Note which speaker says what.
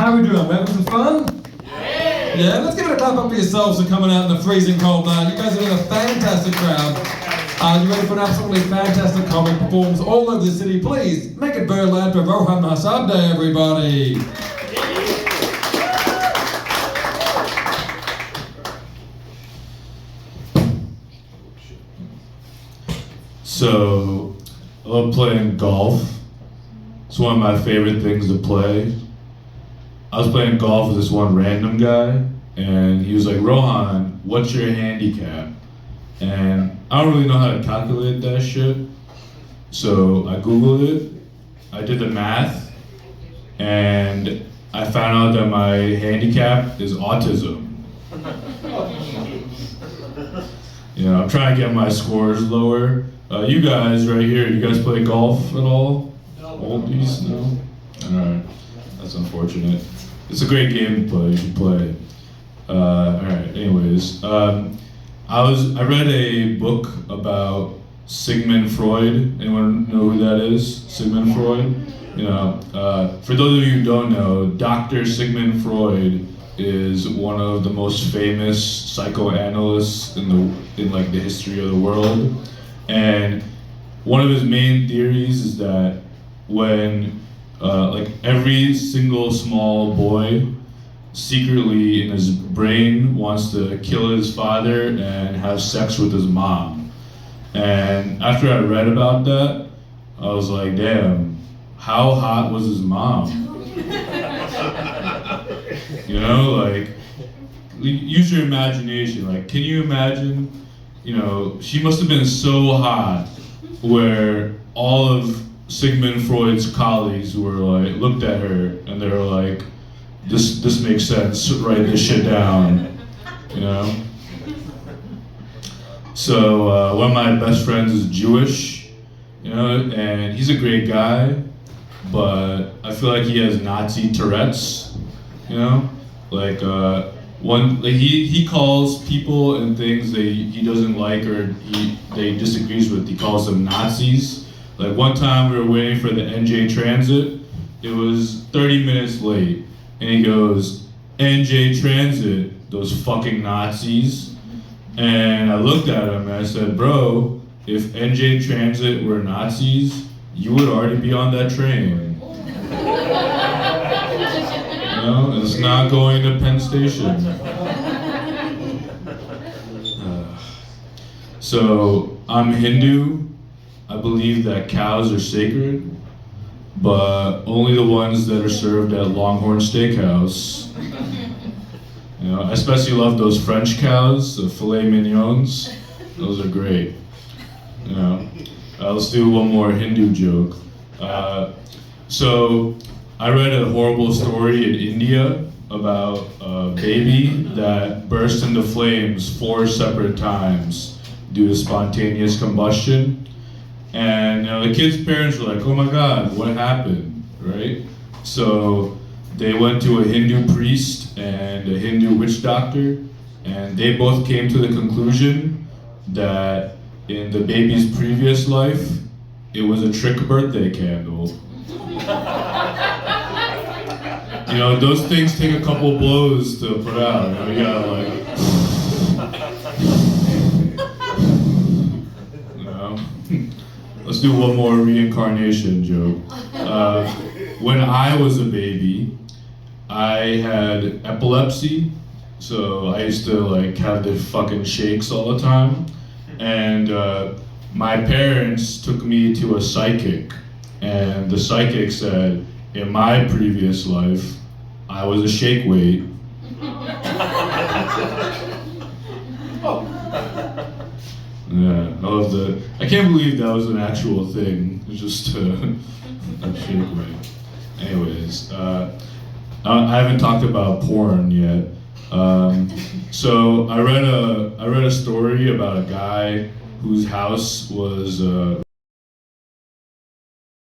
Speaker 1: How are we doing? We having some fun? Yeah, let's give it a clap up for yourselves for coming out in the freezing cold night. You guys have been a fantastic crowd. You ready for an absolutely fantastic comic performance all over the city? Please make it very loud for Rohan Hasabde, everybody.
Speaker 2: So, I love playing golf. It's one of my favorite things to play. I was playing golf with this one random guy, and he was like, Rohan, what's your handicap? And I don't really know how to calculate that shit. So I Googled it, I did the math, and I found out that my handicap is autism. You know, I'm trying to get my scores lower. You guys right here, you guys play golf at all? Oldies? No? Alright, that's unfortunate. It's a great game to play, you should play it. Alright, anyways. I read a book about Sigmund Freud. Anyone know who that is? Sigmund Freud? You know, for those of you who don't know, Dr. Sigmund Freud is one of the most famous psychoanalysts in like the history of the world. And one of his main theories is that when like every single small boy secretly in his brain wants to kill his father and have sex with his mom. And after I read about that, I was like, damn, how hot was his mom? You know, like, use your imagination. Like, can you imagine, you know, she must have been so hot where all of Sigmund Freud's colleagues were like, looked at her and they were like, this makes sense, write this shit down, you know? So one of my best friends is Jewish, you know, and he's a great guy, but I feel like he has Nazi Tourette's, you know? Like he calls people and things that he doesn't like or they disagrees with, he calls them Nazis. Like one time we were waiting for the NJ Transit, it was 30 minutes late, and he goes, NJ Transit, those fucking Nazis. And I looked at him and I said, bro, if NJ Transit were Nazis, you would already be on that train. You know, it's not going to Penn Station. So I'm Hindu. I believe that cows are sacred, but only the ones that are served at Longhorn Steakhouse. You know, I especially love those French cows, the filet mignons. Those are great. You know, let's do one more Hindu joke. So I read a horrible story in India about a baby that burst into flames 4 separate times due to spontaneous combustion. And you know, the kid's parents were like, oh my God, what happened, right? So they went to a Hindu priest and a Hindu witch doctor, and they both came to the conclusion that in the baby's previous life, it was a trick birthday candle. You know, those things take a couple blows to put out. You know, you gotta like, you know. Let's do one more reincarnation joke. When I was a baby, I had epilepsy, so I used to like have the fucking shakes all the time. And my parents took me to a psychic, and the psychic said, in my previous life, I was a shake weight. Yeah, I love that. I can't believe that was an actual thing. It's just a shake weight. Anyways, I haven't talked about porn yet. So I read a story about a guy whose house was